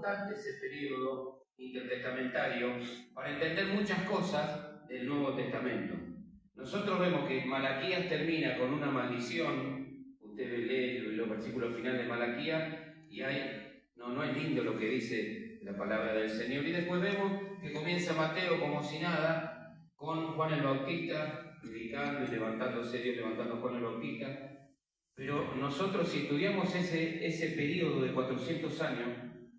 importante ese periodo intertestamentario para entender muchas cosas del Nuevo Testamento. Nosotros vemos que Malaquías termina con una maldición. Usted lee los versículos finales de Malaquías y no es lindo lo que dice la palabra del Señor. Y después vemos que comienza Mateo como si nada, con Juan el Bautista predicando y levantándose, Dios levantando a Juan el Bautista. Pero nosotros, si estudiamos ese periodo de 400 años,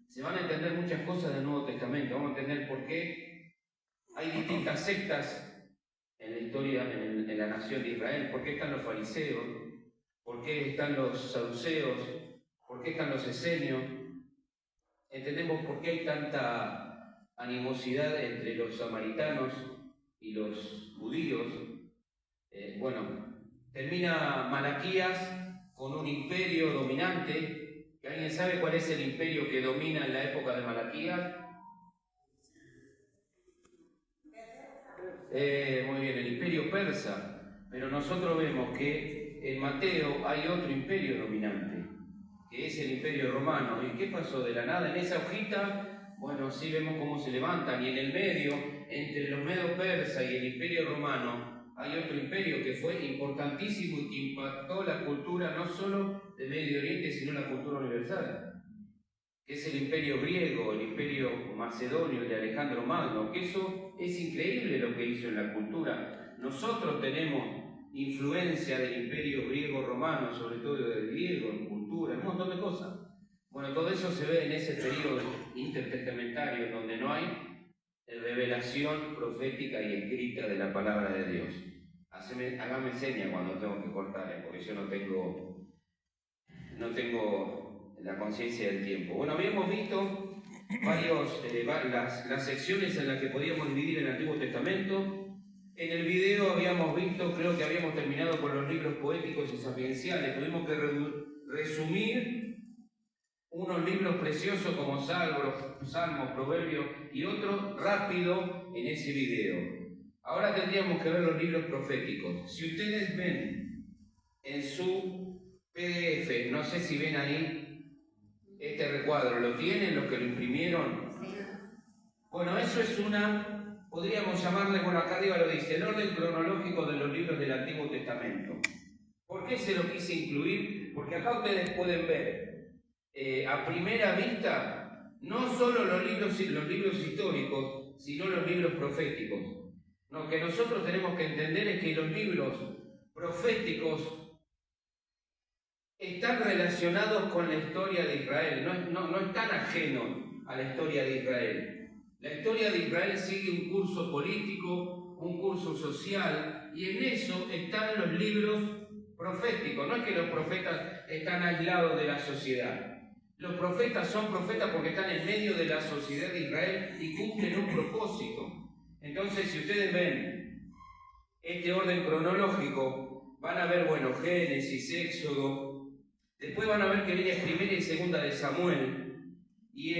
se van a entender muchas cosas del Nuevo Testamento. Vamos a entender por qué hay distintas sectas en la historia, en la nación de Israel. ¿Por qué están los fariseos? ¿Por qué están los saduceos? ¿Por qué están los esenios? Entendemos por qué hay tanta animosidad entre los samaritanos y los judíos. Termina Malaquías con un imperio dominante. ¿Alguien sabe cuál es el imperio que domina en la época de Malaquías? Muy bien, el imperio persa. Pero nosotros vemos que en Mateo hay otro imperio dominante, que es el imperio romano. ¿Y qué pasó de la nada? En esa hojita, sí vemos cómo se levantan. Y en el medio, entre los medos persas y el imperio romano, hay otro imperio que fue importantísimo y que impactó la cultura no solo de Medio Oriente, sino la cultura universal, que es el imperio griego, el imperio macedonio de Alejandro Magno, que eso es increíble lo que hizo en la cultura. Nosotros tenemos influencia del imperio griego-romano, sobre todo del griego, en cultura, en un montón de cosas. Todo eso se ve en ese periodo intertestamentario donde no hay revelación profética y escrita de la palabra de Dios. Hágame seña cuando tengo que cortar, porque yo no tengo la conciencia del tiempo. Habíamos visto las secciones en las que podíamos dividir el Antiguo Testamento. En el video habíamos visto, creo que habíamos terminado con los libros poéticos y sapienciales. Tuvimos que resumir unos libros preciosos como Salmos, Proverbios y otros rápido en ese video. Ahora tendríamos que ver los libros proféticos. Si ustedes ven en su PDF, no sé si ven ahí este recuadro, ¿lo tienen los que lo imprimieron? Eso es podríamos llamarle, acá arriba lo dice, el orden cronológico de los libros del Antiguo Testamento. ¿Por qué se lo quise incluir? Porque acá ustedes pueden ver a primera vista no solo los libros históricos, sino los libros proféticos. Lo que nosotros tenemos que entender es que los libros proféticos están relacionados con la historia de Israel, no están ajenos a la historia de Israel. La historia de Israel sigue un curso político, un curso social, y en eso están los libros proféticos. No es que los profetas están aislados de la sociedad. Los profetas son profetas porque están en medio de la sociedad de Israel y cumplen un propósito. Entonces, si ustedes ven este orden cronológico, van a ver, Génesis, Éxodo, después van a ver que viene primera y segunda de Samuel, y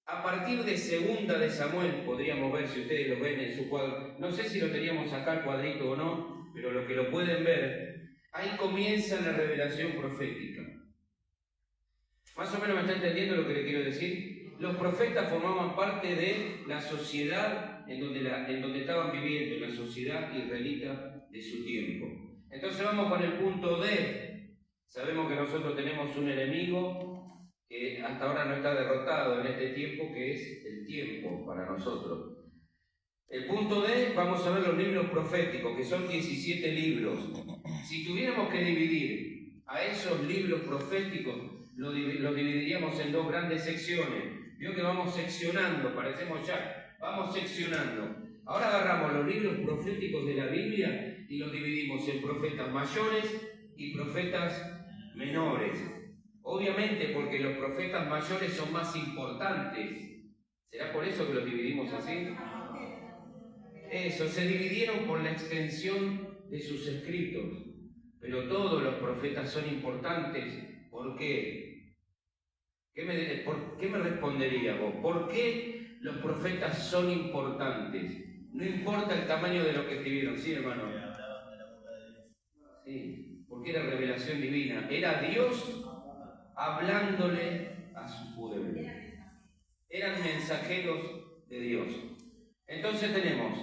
a partir de segunda de Samuel, podríamos ver, si ustedes lo ven en su cuadro, no sé si lo teníamos acá el cuadrito o no, pero los que lo pueden ver, ahí comienza la revelación profética. ¿Más o menos me está entendiendo lo que le quiero decir? Los profetas formaban parte de la sociedad en donde estaban viviendo, la sociedad israelita de su tiempo. Entonces vamos con el punto D. Sabemos que nosotros tenemos un enemigo que hasta ahora no está derrotado en este tiempo, que es el tiempo para nosotros. El punto D, vamos a ver los libros proféticos, que son 17 libros. Si tuviéramos que dividir a esos libros proféticos, los dividiríamos en dos grandes secciones. Vio que vamos seccionando, parecemos ya, vamos seccionando. Ahora agarramos los libros proféticos de la Biblia y los dividimos en profetas mayores y profetas menores. Obviamente porque los profetas mayores son más importantes. ¿Será por eso que los dividimos así? Eso, se dividieron por la extensión de sus escritos. Pero todos los profetas son importantes. ¿Por qué? ¿Qué me respondería vos? ¿Por qué los profetas son importantes? No importa el tamaño de lo que escribieron, ¿sí, hermano? Sí, porque era revelación divina. Era Dios hablándole a su pueblo. Eran mensajeros de Dios. Entonces tenemos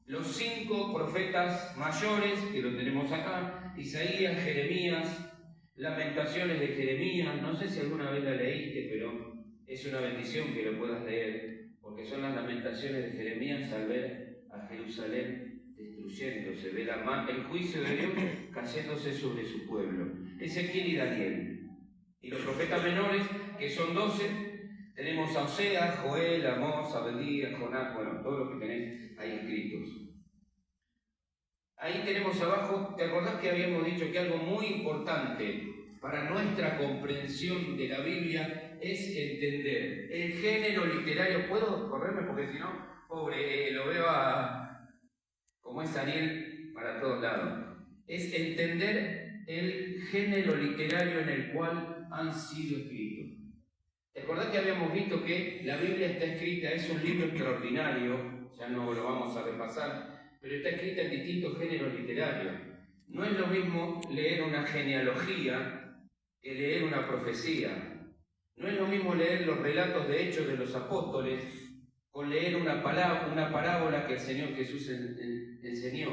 los 5 profetas mayores, que lo tenemos acá: Isaías, Jeremías, Lamentaciones de Jeremías. No sé si alguna vez la leíste, pero es una bendición que lo puedas leer, porque son las lamentaciones de Jeremías al ver a Jerusalén destruyéndose, ve el juicio de Dios cayéndose sobre su pueblo. Ezequiel y Daniel. Y los profetas menores, que son 12, tenemos a Oseas, Joel, Amós, Abdías, Jonás, bueno, todos los que tenés ahí escritos. Ahí tenemos abajo, ¿te acordás que habíamos dicho que algo muy importante para nuestra comprensión de la Biblia es entender el género literario? ¿Puedo correrme? Porque si no, pobre, lo veo como es Ariel para todos lados. Es entender el género literario en el cual han sido escritos. ¿Te acordás que habíamos visto que la Biblia está escrita, es un libro extraordinario, ya no lo vamos a repasar, pero está escrita en distintos géneros literarios? No es lo mismo leer una genealogía que leer una profecía. No es lo mismo leer los relatos de hechos de los apóstoles con leer una parábola que el Señor Jesús enseñó.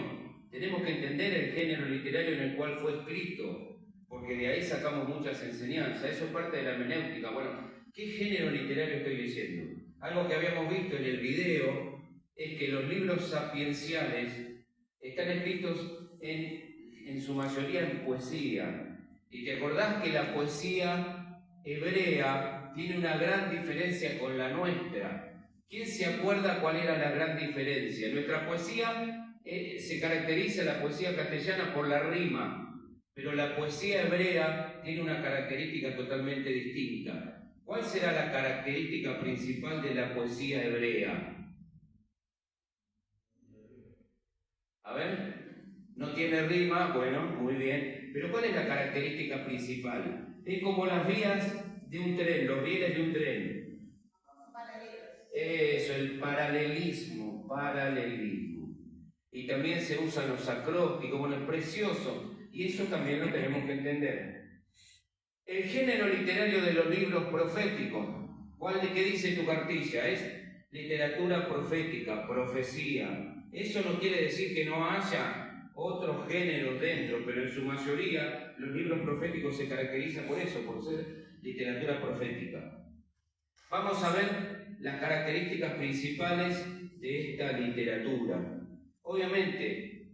Tenemos que entender el género literario en el cual fue escrito, porque de ahí sacamos muchas enseñanzas. Eso es parte de la hermenéutica. Bueno, ¿qué género literario estoy leyendo? Algo que habíamos visto en el video es que los libros sapienciales están escritos en su mayoría en poesía. Y te acordás que la poesía hebrea tiene una gran diferencia con la nuestra. ¿Quién se acuerda cuál era la gran diferencia? Nuestra poesía se caracteriza, la poesía castellana, por la rima, pero la poesía hebrea tiene una característica totalmente distinta. ¿Cuál será la característica principal de la poesía hebrea? A ver, no tiene rima, bueno, muy bien, pero ¿cuál es la característica principal? Es como las vías de un tren, los rieles de un tren. Eso, el paralelismo. Y también se usan los acrósticos, bueno, es precioso, y eso también lo tenemos que entender. El género literario de los libros proféticos, ¿qué dice tu cartilla? Es literatura profética, profecía. Eso no quiere decir que no haya otros géneros dentro, pero en su mayoría los libros proféticos se caracterizan por eso, por ser literatura profética. Vamos a ver las características principales de esta literatura. Obviamente,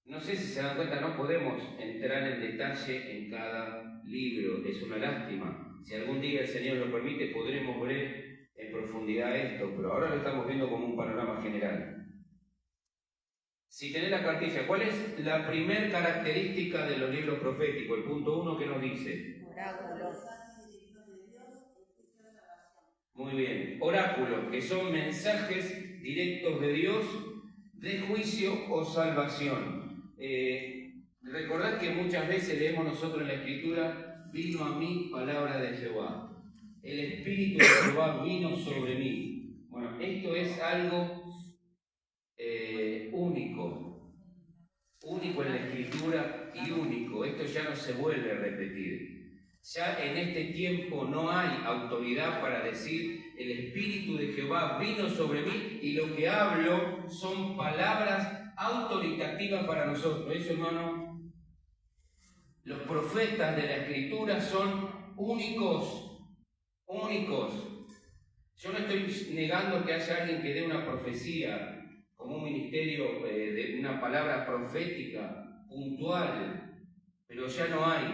no sé si se dan cuenta, no podemos entrar en detalle en cada libro, es una lástima. Si algún día el Señor lo permite, podremos ver en profundidad esto, pero ahora lo estamos viendo como un panorama general. Si tenés la cartilla, ¿cuál es la primer característica de los libros proféticos? El punto 1 que nos dice. Oráculos. Muy bien, oráculos, que son mensajes directos de Dios de juicio o salvación. Recordad que muchas veces leemos nosotros en la Escritura: vino a mí palabra de Jehová. El Espíritu de Jehová vino sobre mí. Bueno, esto es algo único en la Escritura y único. Esto ya no se vuelve a repetir. Ya en este tiempo no hay autoridad para decir: el Espíritu de Jehová vino sobre mí, y lo que hablo son palabras autoritativas para nosotros. Eso, hermano, los profetas de la Escritura son únicos. Yo no estoy negando que haya alguien que dé una profecía como un ministerio de una palabra profética puntual, pero ya no hay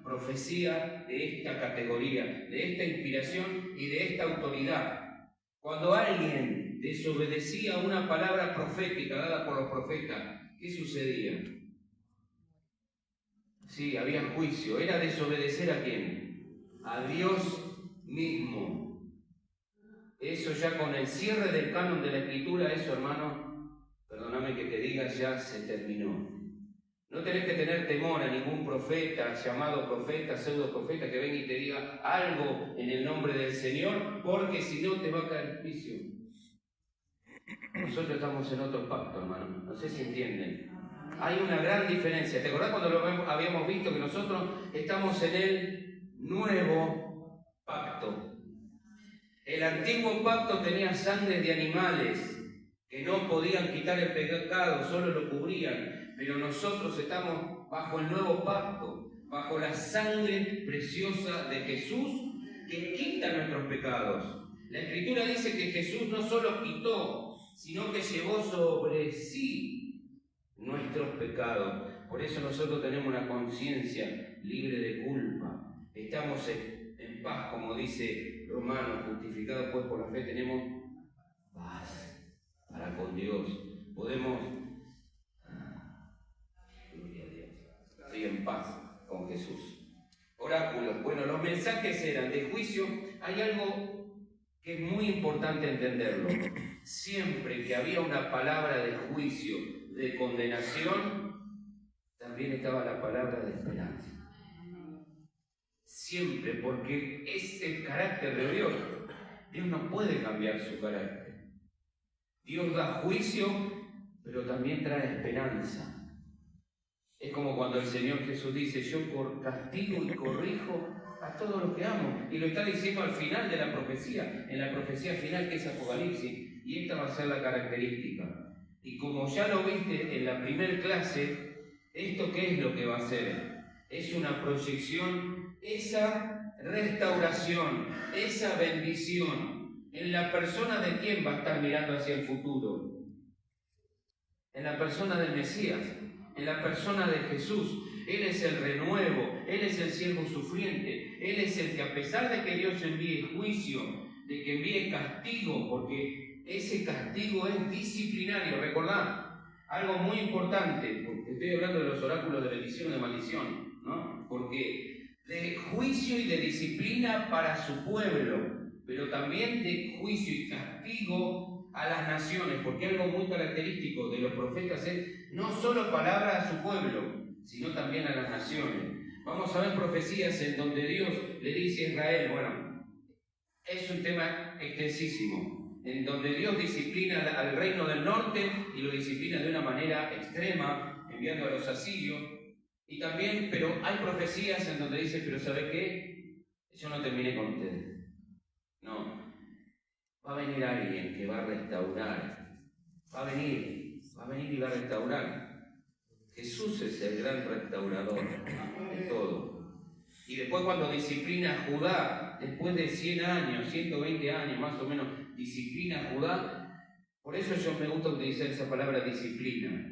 profecía de esta categoría, de esta inspiración y de esta autoridad. Cuando alguien desobedecía una palabra profética dada por los profetas, ¿qué sucedía? Sí, había juicio. ¿Era desobedecer a quién? A Dios mismo. Eso ya con el cierre del canon de la Escritura, eso, hermano, perdóname que te diga, ya se terminó. No tenés que tener temor a ningún profeta, llamado profeta, pseudo profeta, que venga y te diga algo en el nombre del Señor, porque si no te va a caer juicio. Nosotros estamos en otro pacto, hermano, no sé si entienden. Hay una gran diferencia. ¿Te acordás cuando lo habíamos visto que nosotros estamos en el nuevo pacto. El antiguo pacto tenía sangre de animales que no podían quitar el pecado, solo lo cubrían. Pero nosotros estamos bajo el nuevo pacto, bajo la sangre preciosa de Jesús que quita nuestros pecados. La Escritura dice que Jesús no solo quitó, sino que llevó sobre sí nuestros pecados. Por eso nosotros tenemos una conciencia libre de culpa. Estamos en paz, como dice Romanos, justificados pues por la fe, tenemos paz para con Dios. Podemos, gloria a Dios, estoy en paz con Jesús. Oráculos, bueno, los mensajes eran de juicio. Hay algo que es muy importante entenderlo. Siempre que había una palabra de juicio, de condenación, también estaba la palabra de esperanza. Siempre, porque es el carácter de Dios. Dios no puede cambiar su carácter. Dios da juicio, pero también trae esperanza. Es como cuando el Señor Jesús dice, yo castigo y corrijo a todos los que amo. Y lo está diciendo al final de la profecía, en la profecía final que es Apocalipsis. Y esta va a ser la característica. Y como ya lo viste en la primera clase, ¿esto qué es lo que va a hacer? Es una proyección, esa restauración, esa bendición. ¿En la persona de quién va a estar mirando hacia el futuro? En la persona del Mesías, en la persona de Jesús. Él es el renuevo, Él es el siervo sufriente, Él es el que a pesar de que Dios envíe juicio, de que envíe castigo, porque ese castigo es disciplinario, recordad, algo muy importante, porque estoy hablando de los oráculos de bendición y de maldición, ¿no? Porque de juicio y de disciplina para su pueblo, pero también de juicio y castigo a las naciones, porque algo muy característico de los profetas es no solo palabra a su pueblo, sino también a las naciones. Vamos a ver profecías en donde Dios le dice a Israel, bueno, es un tema extensísimo, en donde Dios disciplina al reino del norte y lo disciplina de una manera extrema, enviando a los asirios, y también, pero hay profecías en donde dice, pero ¿sabe qué? Yo no terminé con ustedes. No, va a venir alguien que va a restaurar, va a venir y va a restaurar. Jesús es el gran restaurador de todo. Y después cuando disciplina a Judá, después de 100 años, 120 años más o menos, disciplina a Judá, por eso yo me gusta utilizar esa palabra disciplina.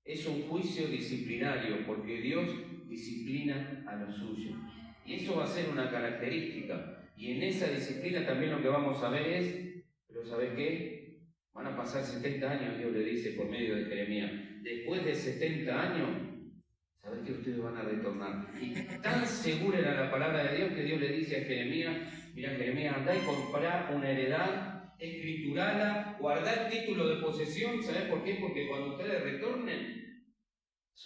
Es un juicio disciplinario, porque Dios disciplina a los suyos. Y eso va a ser una característica. Y en esa disciplina también lo que vamos a ver es, pero ¿sabes qué? Van a pasar 70 años, Dios le dice por medio de Jeremías. Después de 70 años, ¿sabes qué? Ustedes van a retornar. Y tan segura era la palabra de Dios que Dios le dice a Jeremías, mira Jeremías, andá y comprá una heredad, escriturala, guardá el título de posesión. ¿Sabes por qué? Porque cuando ustedes retornen,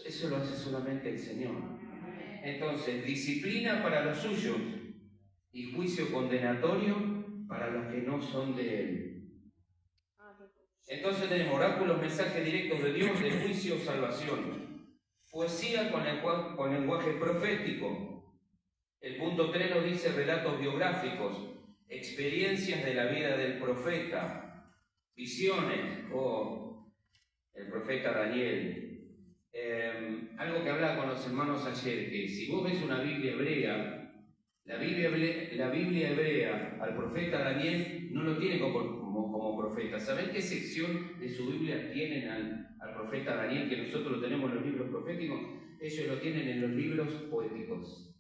eso lo hace solamente el Señor. Entonces, disciplina para los suyos y juicio condenatorio para los que no son de Él. Entonces tenemos oráculos, mensajes directos de Dios, de juicio, salvación. Poesía con lenguaje profético. El punto 3 nos dice relatos biográficos, experiencias de la vida del profeta, visiones, el profeta Daniel. Algo que hablaba con los hermanos ayer, que si vos ves una Biblia hebrea, la Biblia hebrea al profeta Daniel no lo tiene como profeta. ¿Sabés qué sección de su Biblia tienen al profeta Daniel, que nosotros lo tenemos en los libros proféticos? Ellos lo tienen en los libros poéticos.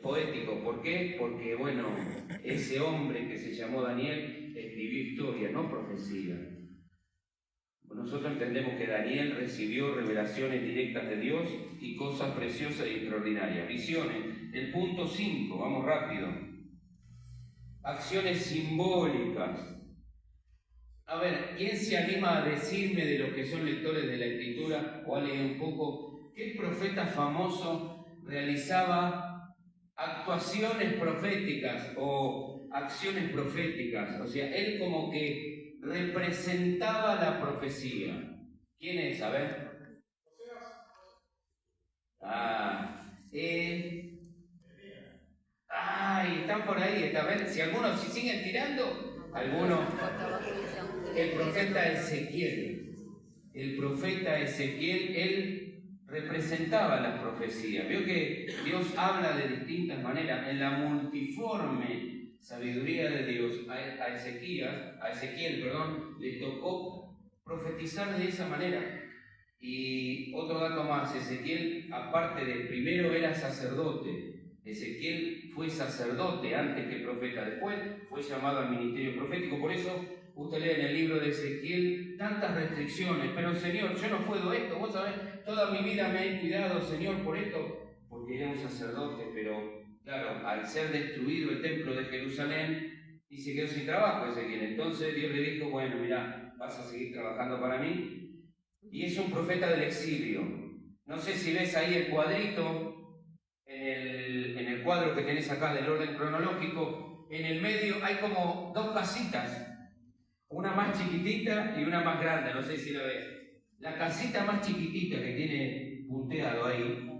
Poético, ¿por qué? Porque, bueno, ese hombre que se llamó Daniel escribió historia, no profecía. Nosotros entendemos que Daniel recibió revelaciones directas de Dios y cosas preciosas y extraordinarias. Visiones. El punto 5, vamos rápido. Acciones simbólicas. A ver, ¿quién se anima a decirme de los que son lectores de la Escritura o ha leído un poco qué profeta famoso realizaba actuaciones proféticas o acciones proféticas? O sea, él como que representaba la profecía. ¿Quién es? A ver. están por ahí, a ver, si algunos si siguen tirando, algunos. El profeta Ezequiel. El profeta Ezequiel, él representaba las profecías. Veo que Dios habla de distintas maneras. En la multiforme sabiduría de Dios, a Ezequiel, le tocó profetizar de esa manera. Y otro dato más, Ezequiel, aparte de primero era sacerdote. Ezequiel fue sacerdote antes que profeta, después fue llamado al ministerio profético. Por eso usted lee en el libro de Ezequiel tantas restricciones. Pero Señor, yo no puedo esto, vos sabés, toda mi vida me he cuidado, Señor, por esto, porque era un sacerdote. Pero claro, al ser destruido el templo de Jerusalén, y se quedó sin trabajo Ezequiel. Entonces Dios le dijo, bueno, mira, vas a seguir trabajando para mí. Y es un profeta del exilio. No sé si ves ahí el cuadrito, en el cuadro que tenés acá del orden cronológico, en el medio hay como dos casitas, una más chiquitita y una más grande, no sé si lo ves. La casita más chiquitita que tiene punteado ahí,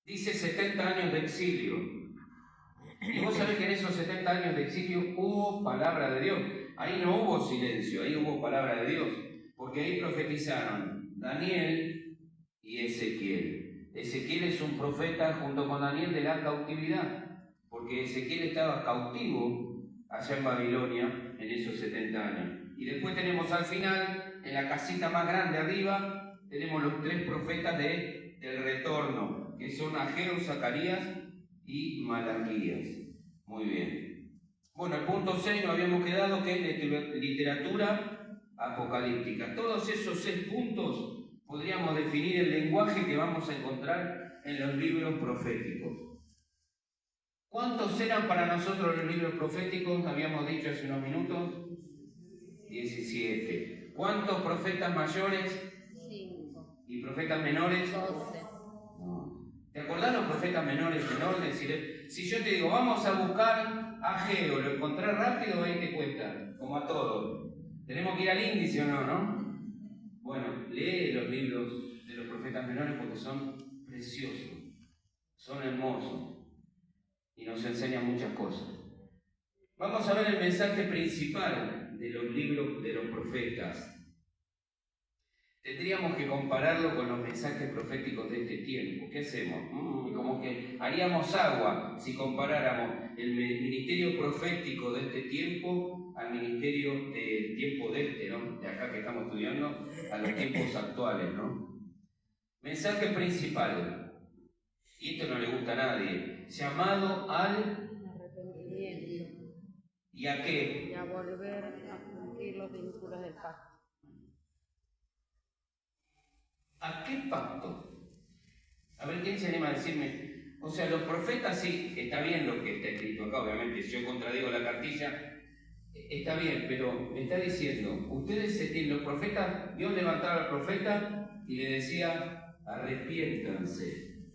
dice 70 años de exilio. Y vos sabés que en esos 70 años de exilio hubo palabra de Dios. Ahí no hubo silencio, ahí hubo palabra de Dios. Porque ahí profetizaron Daniel y Ezequiel. Ezequiel es un profeta junto con Daniel de la cautividad, porque Ezequiel estaba cautivo allá en Babilonia en esos 70 años. Y después tenemos al final, en la casita más grande arriba, tenemos los 3 profetas del retorno, que son Ageo, Zacarías y Malaquías. Muy bien. Bueno, el punto 6 nos habíamos quedado que es literatura apocalíptica. Todos esos 6 puntos podríamos definir el lenguaje que vamos a encontrar en los libros proféticos. ¿Cuántos eran para nosotros los libros proféticos? Habíamos dicho hace unos minutos. 17. ¿Cuántos profetas mayores? 5. ¿Y profetas menores? 12. No. ¿Te acordás los profetas menores en orden? Si yo te digo, vamos a buscar a Ageo, ¿lo encontré rápido? Ahí te cuesta, como a todos. Tenemos que ir al índice o no, ¿no? Bueno, lee los libros de los profetas menores porque son preciosos, son hermosos y nos enseñan muchas cosas. Vamos a ver el mensaje principal de los libros de los profetas. Tendríamos que compararlo con los mensajes proféticos de este tiempo. ¿Qué hacemos? Como que haríamos agua si comparáramos el ministerio profético de este tiempo al ministerio del tiempo de este, ¿no? De acá que estamos estudiando, a los tiempos actuales, ¿no? Mensaje principal. Y esto no le gusta a nadie. Llamado al Arrepentimiento. ¿Y a qué? Y a volver a cumplir los vínculos del pacto. ¿A qué pacto? A ver, ¿quién se anima a decirme? O sea, los profetas sí, está bien lo que está escrito acá, obviamente, si yo contradigo la cartilla, está bien, pero me está diciendo, los profetas, Dios levantaba al profeta y le decía, arrepiéntanse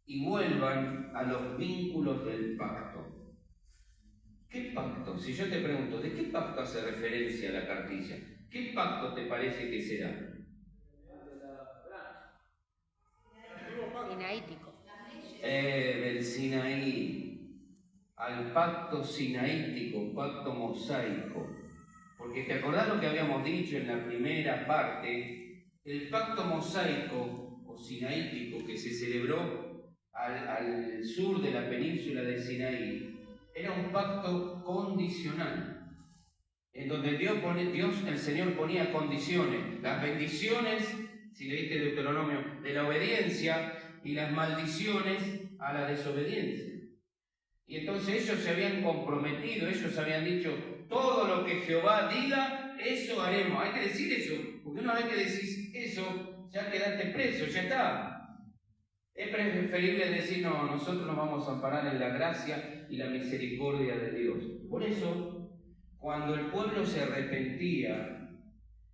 y vuelvan a los vínculos del pacto. ¿Qué pacto? Si yo te pregunto, ¿de qué pacto hace referencia la cartilla? ¿Qué pacto te parece que será? Sinaítico. Del Sinaí, al pacto sinaítico, pacto mosaico. Porque te acordás lo que habíamos dicho en la primera parte, el pacto mosaico o sinaítico que se celebró al sur de la península de Sinaí, era un pacto condicional, en donde Dios, el Señor ponía condiciones, las bendiciones, si leíste Deuteronomio, de la obediencia y las maldiciones a la desobediencia. Y entonces ellos se habían comprometido, ellos habían dicho, todo lo que Jehová diga, eso haremos. Hay que decir eso, porque una vez que decís eso, ya quedaste preso, ya está. Es preferible decir, no, nosotros nos vamos a amparar en la gracia y la misericordia de Dios. Por eso, cuando el pueblo se arrepentía,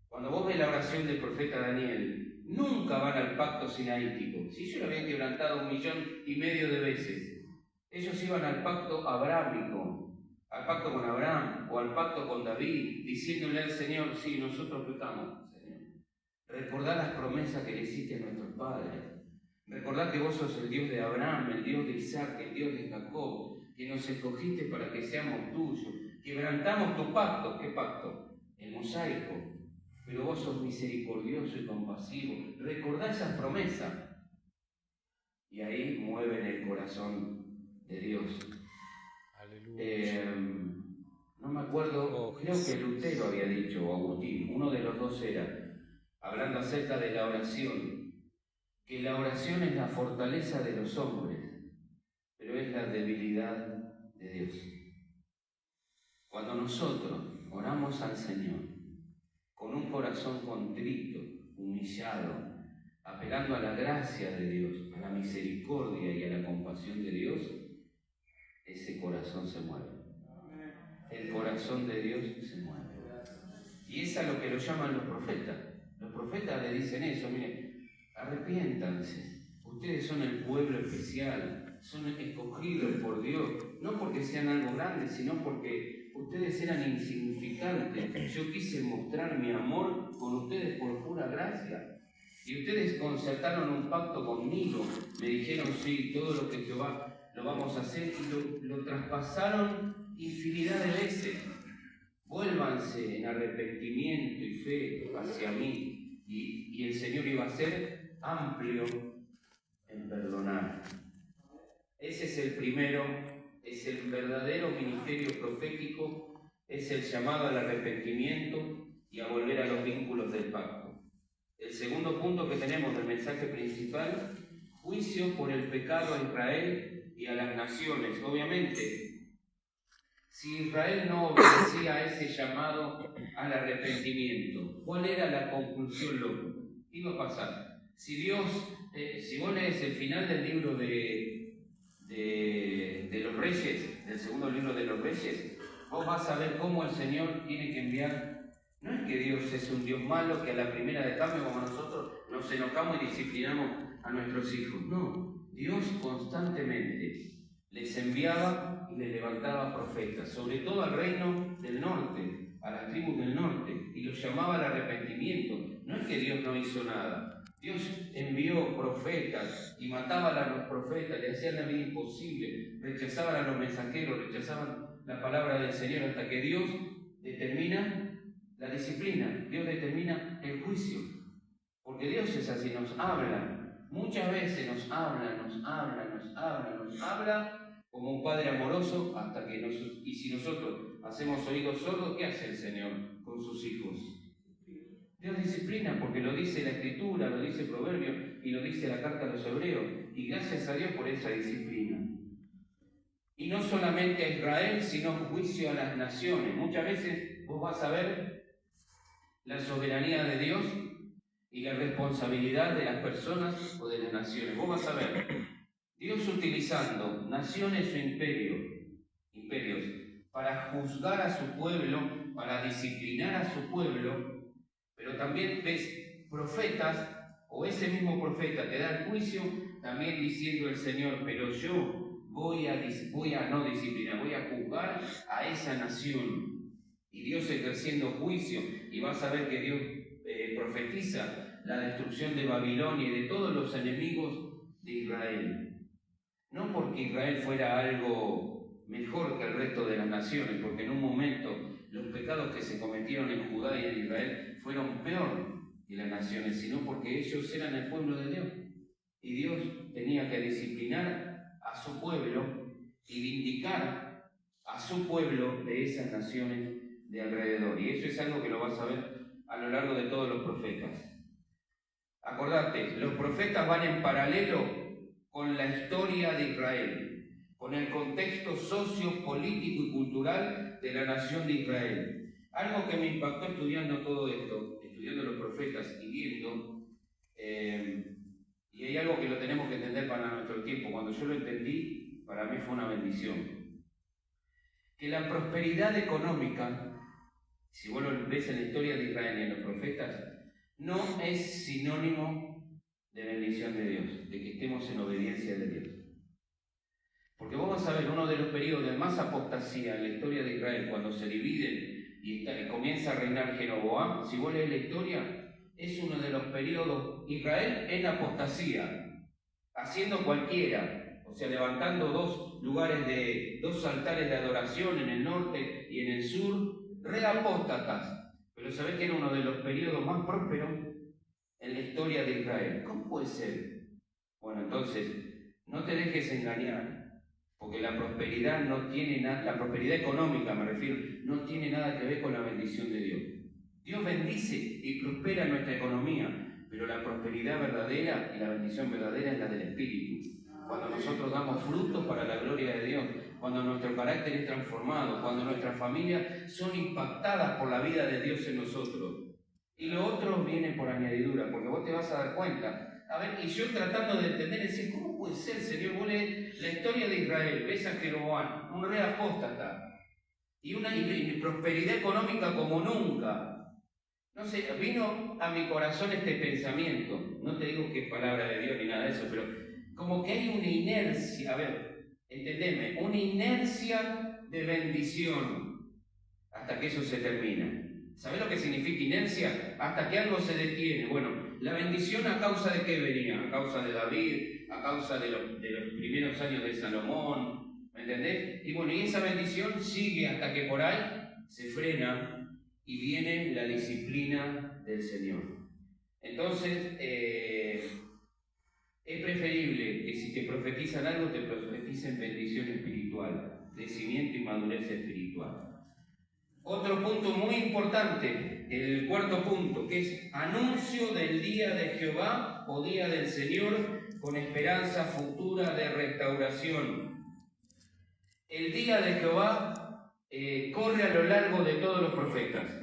cuando vos ves la oración del profeta Daniel, nunca van al pacto sinaítico. Si ellos lo habían quebrantado 1,5 millones de veces, ellos iban al pacto abrámico, al pacto con Abraham o al pacto con David, diciéndole al Señor, sí, nosotros pecamos, Señor. Recordá las promesas que le hiciste a nuestros padres. Recordá que vos sos el Dios de Abraham, el Dios de Isaac, el Dios de Jacob, que nos escogiste para que seamos tuyos. Quebrantamos tu pacto. ¿Qué pacto? El mosaico. Pero vos sos misericordioso y compasivo. Recordá esas promesas. Y ahí mueven el corazón de Dios. No me acuerdo, creo que Lutero había dicho, o Agustín, uno de los dos era, hablando acerca de la oración, que la oración es la fortaleza de los hombres, pero es la debilidad de Dios. Cuando nosotros oramos al Señor con un corazón contrito, humillado, apelando a la gracia de Dios, a la misericordia y a la compasión de Dios, ese corazón se mueve. El corazón de Dios se mueve. Y es a lo que lo llaman los profetas. Los profetas le dicen eso, miren, arrepiéntanse. Ustedes son el pueblo especial, son escogidos por Dios, no porque sean algo grande, sino porque ustedes eran insignificantes. Yo quise mostrar mi amor con ustedes por pura gracia. Y ustedes concertaron un pacto conmigo, me dijeron, sí, todo lo que Jehová lo vamos a hacer, y lo traspasaron infinidad de veces. Vuélvanse en arrepentimiento y fe hacia mí, y el Señor iba a ser amplio en perdonar. Ese es el primero, es el verdadero ministerio profético, es el llamado al arrepentimiento y a volver a los vínculos del pacto. El segundo punto que tenemos del mensaje principal, juicio por el pecado a Israel y a las naciones. Obviamente, si Israel no obedecía a ese llamado al arrepentimiento, ¿cuál era la conclusión lógica? ¿Qué iba a pasar? Si vos lees el final del libro de los Reyes, del segundo libro de los Reyes, vos vas a ver cómo el Señor tiene que enviar. No es que Dios es un Dios malo que a la primera de cambio, como nosotros, nos enojamos y disciplinamos a nuestros hijos. No, Dios constantemente les enviaba y les levantaba profetas, sobre todo al reino del norte, a las tribus del norte, y los llamaba al arrepentimiento. No es que Dios no hizo nada. Dios envió profetas y mataban a los profetas, le hacían la vida imposible, rechazaban a los mensajeros, rechazaban la palabra del Señor, hasta que Dios determina la disciplina, Dios determina el juicio. Porque Dios es así, nos habla, muchas veces nos habla como un padre amoroso, hasta que y si nosotros hacemos oídos sordos, ¿qué hace el Señor con sus hijos? Dios disciplina, porque lo dice la Escritura, lo dice el Proverbio y lo dice la carta a los Hebreos, y gracias a Dios por esa disciplina. Y no solamente a Israel, sino juicio a las naciones. Muchas veces vos vas a ver la soberanía de Dios y la responsabilidad de las personas o de las naciones. Vos vas a ver Dios utilizando naciones o imperios para juzgar a su pueblo, para disciplinar a su pueblo, pero también ves profetas, o ese mismo profeta te da el juicio, también diciendo el Señor, pero yo voy a no disciplinar, voy a juzgar a esa nación. Y Dios ejerciendo juicio, y vas a ver que Dios profetiza la destrucción de Babilonia y de todos los enemigos de Israel. No porque Israel fuera algo mejor que el resto de las naciones, porque en un momento los pecados que se cometieron en Judá y en Israel fueron peor que las naciones, sino porque ellos eran el pueblo de Dios. Y Dios tenía que disciplinar a su pueblo y vindicar a su pueblo de esas naciones de alrededor. Y eso es algo que lo vas a ver a lo largo de todos los profetas. Acordate, los profetas van en paralelo con la historia de Israel, con el contexto socio-político y cultural de la nación de Israel. Algo que me impactó estudiando todo esto, estudiando los profetas y viendo, y hay algo que lo tenemos que entender para nuestro tiempo. Cuando yo lo entendí, para mí fue una bendición. Que la prosperidad económica, si vos lo ves en la historia de Israel y en los profetas, no es sinónimo de bendición de Dios, de que estemos en obediencia de Dios. Porque vos vas a ver uno de los periodos de más apostasía en la historia de Israel, cuando se dividen y comienza a reinar Jeroboam. Si vos lees la historia, es uno de los periodos, Israel en apostasía, haciendo cualquiera, o sea, levantando lugares dos altares de adoración en el norte y en el sur, reapóstatas. Pero ¿sabés que era uno de los periodos más prósperos en la historia de Israel? ¿Cómo puede ser? Bueno, entonces, no te dejes engañar, porque la prosperidad no tiene nada, la prosperidad económica me refiero, no tiene nada que ver con la bendición de Dios. Dios bendice y prospera nuestra economía, pero la prosperidad verdadera y la bendición verdadera es la del Espíritu. Cuando nosotros damos frutos para la gloria de Dios, cuando nuestro carácter es transformado, cuando nuestras familias son impactadas por la vida de Dios en nosotros. Y lo otro viene por añadidura, porque vos te vas a dar cuenta. A ver, y yo tratando de entender, decir, ¿cómo puede ser, Señor? Vos lees la historia de Israel, ves a Jeroboam, un rey apóstata, y una prosperidad económica como nunca. No sé, vino a mi corazón este pensamiento, no te digo que es palabra de Dios ni nada de eso, pero como que hay una inercia, a ver, entendeme, una inercia de bendición hasta que eso se termina. ¿Sabés lo que significa inercia? Hasta que algo se detiene. Bueno, la bendición a causa de qué venía, a causa de David, a causa de los primeros años de Salomón, ¿me entendés? Y bueno, y esa bendición sigue hasta que por ahí se frena y viene la disciplina del Señor. Entonces, es preferible que si te profetizan algo, te profeticen bendición espiritual, crecimiento y madurez espiritual. Otro punto muy importante, el cuarto punto, que es anuncio del día de Jehová o día del Señor con esperanza futura de restauración. El día de Jehová corre a lo largo de todos los profetas.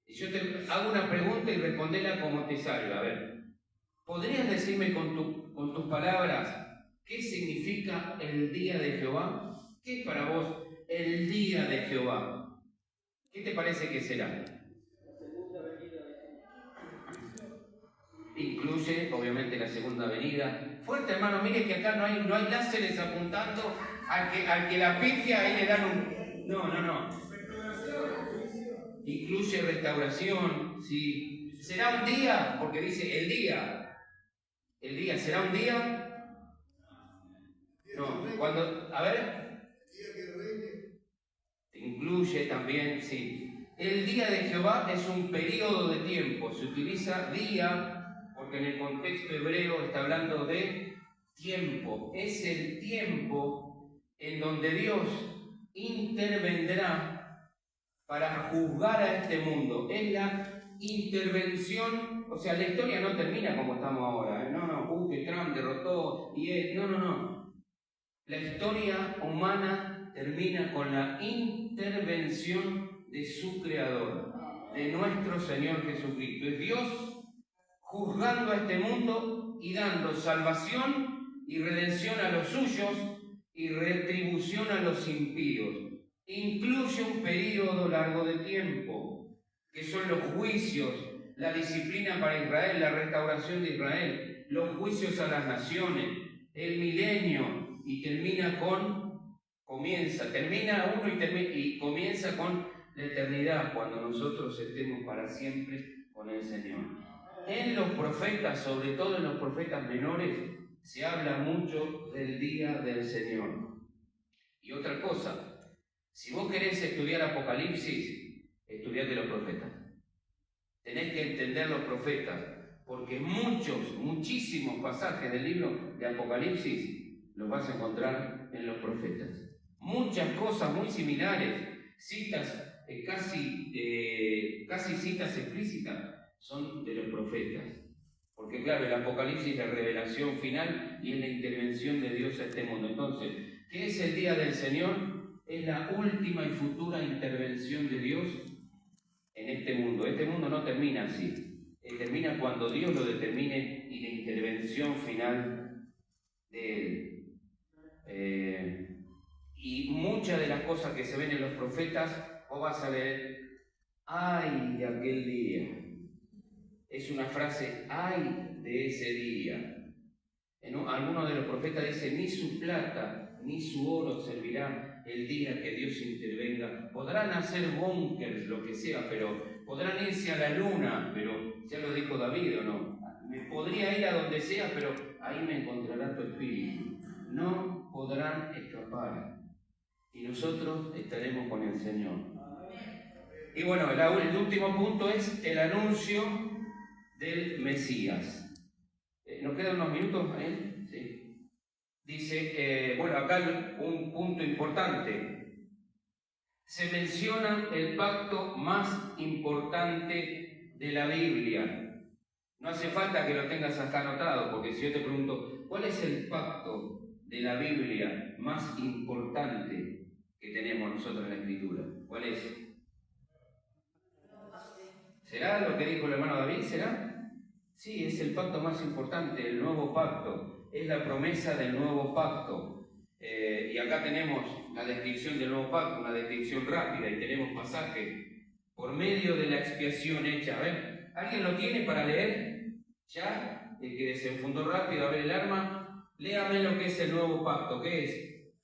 Y yo te hago una pregunta y respondela como te salga. A ver, ¿podrías decirme con tus palabras qué significa el día de Jehová? ¿Qué es para vos el día de Jehová? ¿Qué te parece que será? La segunda venida de Incluye, obviamente, la segunda venida. Fuerte, hermano, mire que acá no hay láseres apuntando al que la pifia, ahí le dan un... No. Incluye restauración, sí. ¿Será un día? Porque dice el día. ¿El día será un día? No, cuando... A ver... Incluye también, sí. El día de Jehová es un periodo de tiempo. Se utiliza día porque en el contexto hebreo está hablando de tiempo. Es el tiempo en donde Dios intervendrá para juzgar a este mundo. Es la intervención, o sea, la historia no termina como estamos ahora. Que Trump derrotó y no. La historia humana termina con la intervención de su Creador, de nuestro Señor Jesucristo. Es Dios juzgando a este mundo y dando salvación y redención a los suyos y retribución a los impíos. Incluye un periodo largo de tiempo, que son los juicios, la disciplina para Israel, la restauración de Israel, los juicios a las naciones, el milenio, y termina y comienza con la eternidad, cuando nosotros estemos para siempre con el Señor. En los profetas, sobre todo en los profetas menores, se habla mucho del día del Señor. Y otra cosa, si vos querés estudiar Apocalipsis, estudiate los profetas. Tenés que entender los profetas, porque muchísimos pasajes del libro de Apocalipsis los vas a encontrar en los profetas. Muchas cosas muy similares, citas casi citas explícitas, son de los profetas. Porque claro, el Apocalipsis es la revelación final y es la intervención de Dios a este mundo. Entonces, ¿qué es el día del Señor? Es la última y futura intervención de Dios en este mundo. Este mundo no termina así. Termina cuando Dios lo determine y la intervención final de Él. Y muchas de las cosas que se ven en los profetas, vos vas a leer, ¡ay de aquel día! Es una frase, ¡ay de ese día! Algunos de los profetas dicen, ni su plata, ni su oro servirá el día que Dios intervenga. Podrán hacer búnkers, lo que sea, pero podrán irse a la luna, pero ya lo dijo David, ¿o no? Me podría ir a donde sea, pero ahí me encontrará tu espíritu. No podrán escapar para. Y nosotros estaremos con el Señor. Y bueno, el último punto es el anuncio del Mesías. ¿Nos quedan unos minutos ahí? Sí. Dice, bueno, acá un punto importante. Se menciona el pacto más importante de la Biblia. No hace falta que lo tengas acá anotado, porque si yo te pregunto, ¿cuál es el pacto de la Biblia más importante que tenemos nosotros en la Escritura? ¿Cuál es? ¿Será lo que dijo el hermano David? ¿Será? Sí, es el pacto más importante, el nuevo pacto. Es la promesa del nuevo pacto. Y acá tenemos la descripción del nuevo pacto, una descripción rápida, y tenemos pasaje por medio de la expiación hecha. A ver, ¿alguien lo tiene para leer? ¿Ya? El que desenfundó rápido a ver el arma. Léame lo que es el nuevo pacto. ¿Qué es?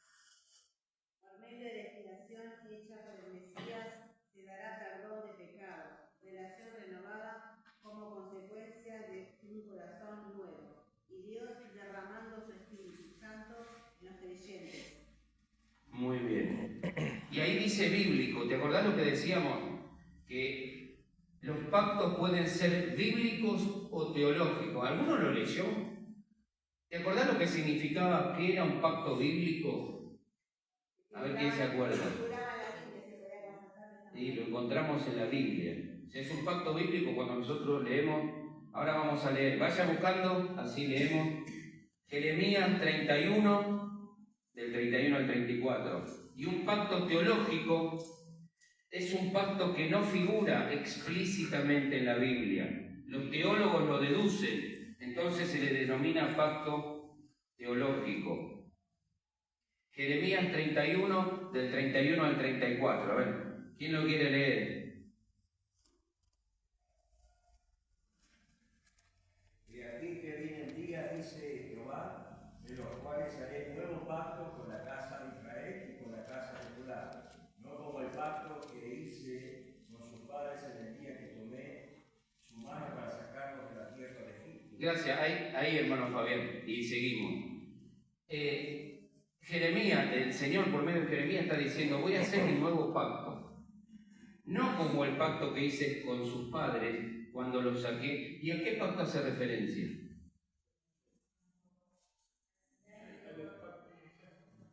Por medio de la expiación hecha por el Mesías, se dará perdón de pecados, relación renovada como consecuencia de un corazón nuevo, y Dios derramando su Espíritu Santo en los creyentes. Muy bien. Y ahí dice bíblico. ¿Te acordás lo que decíamos? Que los pactos pueden ser bíblicos o teológicos. ¿Alguno lo leyó? ¿Te acordás lo que significaba que era un pacto bíblico? A ver quién se acuerda. Sí, lo encontramos en la Biblia. O sea, es un pacto bíblico cuando nosotros leemos. Ahora vamos a leer. Vaya buscando, así leemos. Jeremías 31, del 31 al 34. Y un pacto teológico es un pacto que no figura explícitamente en la Biblia. Los teólogos lo deducen, entonces se le denomina pacto teológico. Jeremías 31, del 31 al 34. A ver, ¿quién lo quiere leer? De aquí que vienen días, dice Jehová, de los cuales haré nuevo pacto con la casa de Israel y con la casa de Judá, no como el pacto que hice con sus padres en el día que tomé su mano para sacarlos de la tierra de Egipto. Gracias, ahí hermano Fabián, y seguimos. Jeremías, el Señor por medio de Jeremías está diciendo, voy a hacer un nuevo pacto, no como el pacto que hice con sus padres cuando los saqué. ¿Y a qué pacto hace referencia?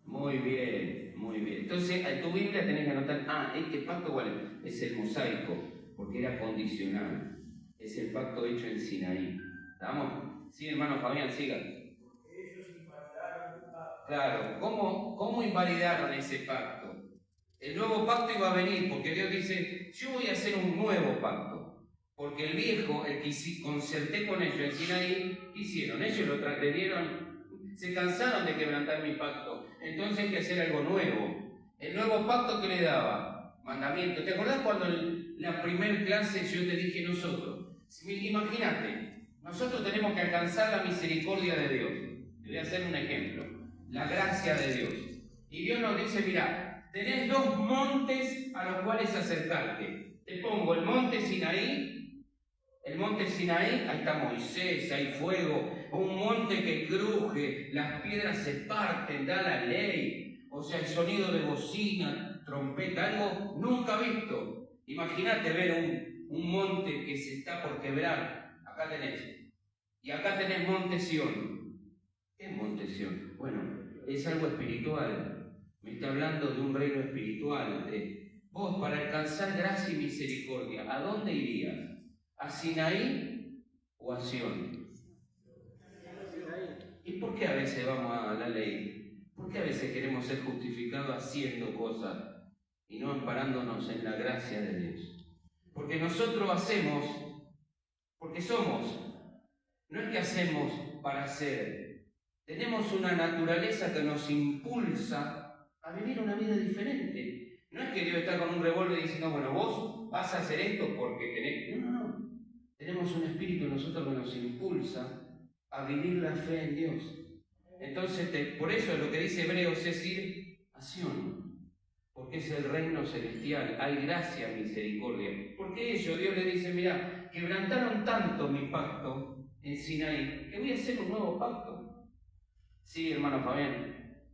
Muy bien, muy bien. Entonces, en tu Biblia tenés que anotar, este pacto, ¿cuál es? Es el mosaico, porque era condicional. Es el pacto hecho en Sinaí. ¿Estamos? Sí, hermano Fabián, siga. Ellos invalidaron el pacto. Claro, ¿cómo invalidaron ese pacto? El nuevo pacto iba a venir, porque Dios dice, yo voy a hacer un nuevo pacto. Porque el viejo, el que concerté con ellos en Sinaí, ¿qué hicieron? Ellos lo transgredieron, se cansaron de quebrantar mi pacto. Entonces hay que hacer algo nuevo. El nuevo pacto que le daba, mandamiento. ¿Te acordás cuando en la primer clase yo te dije nosotros? Imagínate, nosotros tenemos que alcanzar la misericordia de Dios. Te voy a hacer un ejemplo. La gracia de Dios. Y Dios nos dice, mira, tenés dos montes a los cuales acercarte. Te pongo el monte Sinaí. El monte Sinaí, ahí está Moisés, hay fuego, un monte que cruje, las piedras se parten, da la ley, o sea, el sonido de bocina, trompeta, algo nunca visto. Imagínate ver un monte que se está por quebrar, acá tenés, y acá tenés monte Sión. ¿Qué es monte Sión? Bueno, es algo espiritual, me está hablando de un reino espiritual. Vos, para alcanzar gracia y misericordia, ¿a dónde irías? ¿A Sinaí o a Sión? ¿Y por qué a veces vamos a la ley? ¿Por qué a veces queremos ser justificados haciendo cosas y no amparándonos en la gracia de Dios? Porque nosotros hacemos, porque somos, no es que hacemos para hacer. Tenemos una naturaleza que nos impulsa a vivir una vida diferente. No es que Dios está con un revólver diciendo, bueno, vos vas a hacer esto porque tenés... No. Tenemos un espíritu en nosotros que nos impulsa a vivir la fe en Dios. Entonces, por eso lo que dice Hebreos es ir a Sión, porque es el reino celestial, hay gracia, misericordia. Porque ellos, Dios le dice, mira, quebrantaron tanto mi pacto en Sinaí, que voy a hacer un nuevo pacto. Sí, hermano Fabián.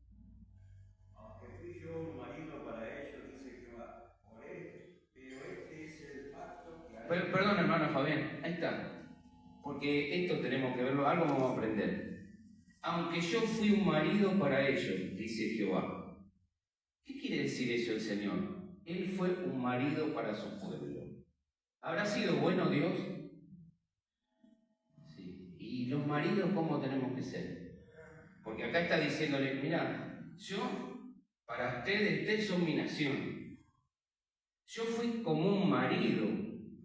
Perdón, hermano Fabián, ahí está. Porque esto tenemos que verlo, algo vamos a aprender. Aunque yo fui un marido para ellos, dice Jehová. ¿Qué quiere decir eso el Señor? Él fue un marido para su pueblo. ¿Habrá sido bueno Dios? Sí. ¿Y los maridos cómo tenemos que ser? Porque acá está diciéndole, mira, yo, para ustedes son mi nación. Yo fui como un marido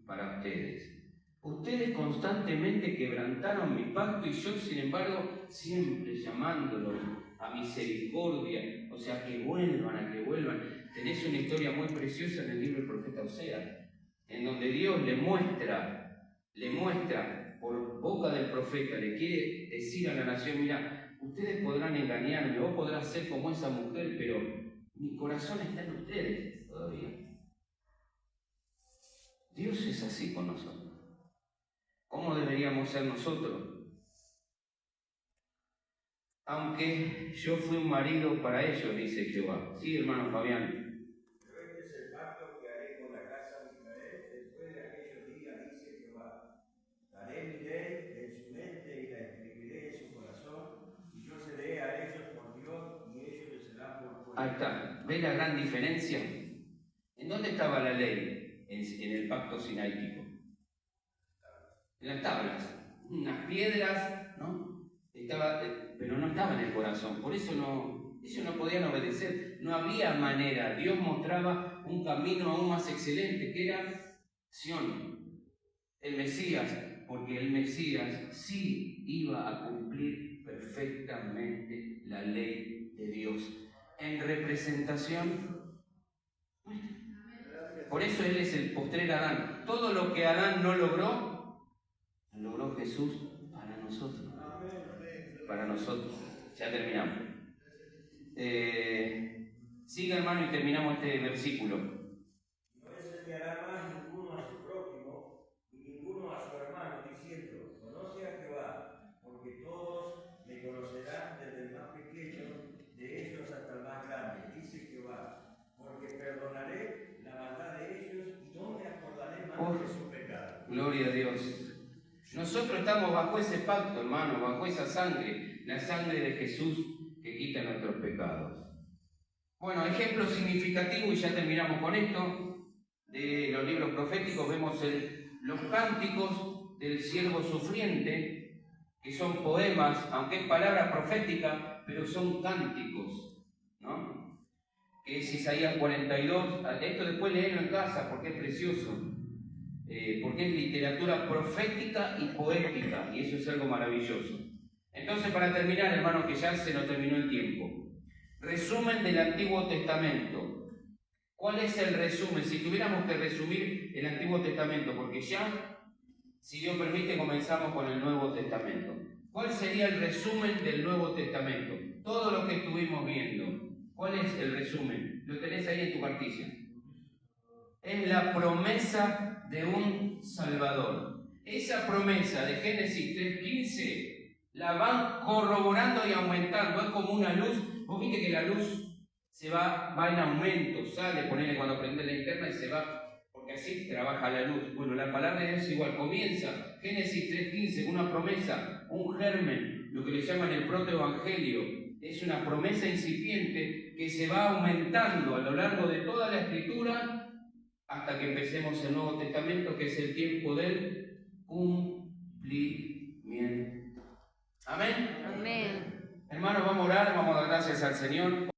para ustedes. Ustedes constantemente quebrantaron mi pacto y yo, sin embargo, siempre llamándolos a misericordia, o sea, que vuelvan. Tenés una historia muy preciosa en el libro del profeta Oseas, en donde Dios le muestra, por boca del profeta, le quiere decir a la nación, mira, ustedes podrán engañarme, vos podrás ser como esa mujer, pero mi corazón está en ustedes todavía. Dios es así con nosotros. ¿Cómo deberíamos ser nosotros? Aunque yo fui un marido para ellos, dice Jehová. Sí, hermano Fabián. Pero este es el pacto que haré con la casa de Israel después de aquellos días, dice Jehová. Daré mi ley en su mente y la escribiré en su corazón, y yo seré a ellos por Dios, y ellos les serán por pueblo. Ahí está. ¿Ves la gran diferencia? ¿En dónde estaba la ley? En el pacto sinaítico. En las tablas. Unas piedras, ¿no? Pero no estaba en el corazón. Por eso ellos no podían obedecer. No había manera. Dios mostraba un camino aún más excelente, que era Sión. El Mesías. Porque el Mesías sí iba a cumplir perfectamente la ley de Dios. En representación nuestra. Por eso Él es el postrer Adán. Todo lo que Adán no logró, lo logró Jesús para nosotros. Para nosotros. Ya terminamos. Siga, hermano, y terminamos este versículo. No enseñará más ninguno a su prójimo y ninguno a su hermano, diciendo, conoce a Jehová, porque todos me conocerán desde el más pequeño de ellos hasta el más grande, dice Jehová, porque perdonaré la maldad de ellos y no me acordaré más de su pecado. Gloria a Dios. Nosotros estamos bajo ese pacto, hermano, bajo esa sangre, la sangre de Jesús que quita nuestros pecados. Bueno, ejemplo significativo, y ya terminamos con esto, de los libros proféticos, vemos los cánticos del siervo sufriente, que son poemas, aunque es palabra profética, pero son cánticos, ¿no? Que es Isaías 42, esto después léelo en casa porque es precioso. Porque es literatura profética y poética, y eso es algo maravilloso. Entonces, para terminar, hermanos, que ya se nos terminó el tiempo. Resumen del Antiguo Testamento. ¿Cuál es el resumen? Si tuviéramos que resumir el Antiguo Testamento, porque ya, si Dios permite, comenzamos con el Nuevo Testamento. ¿Cuál sería el resumen del Nuevo Testamento? Todo lo que estuvimos viendo. ¿Cuál es el resumen? Lo tenés ahí en tu cartilla. Es la promesa de un Salvador. Esa promesa de Génesis 3:15 la van corroborando y aumentando. Es como una luz. Vos viste que la luz va en aumento, sale, ponele cuando prende la linterna y se va, porque así trabaja la luz. Bueno, la palabra de Dios igual. Comienza Génesis 3:15, una promesa, un germen, lo que le llaman el protoevangelio. Es una promesa incipiente que se va aumentando a lo largo de toda la Escritura hasta que empecemos el Nuevo Testamento, que es el tiempo del cumplimiento. Amén. Amén. Hermanos, vamos a orar, vamos a dar gracias al Señor.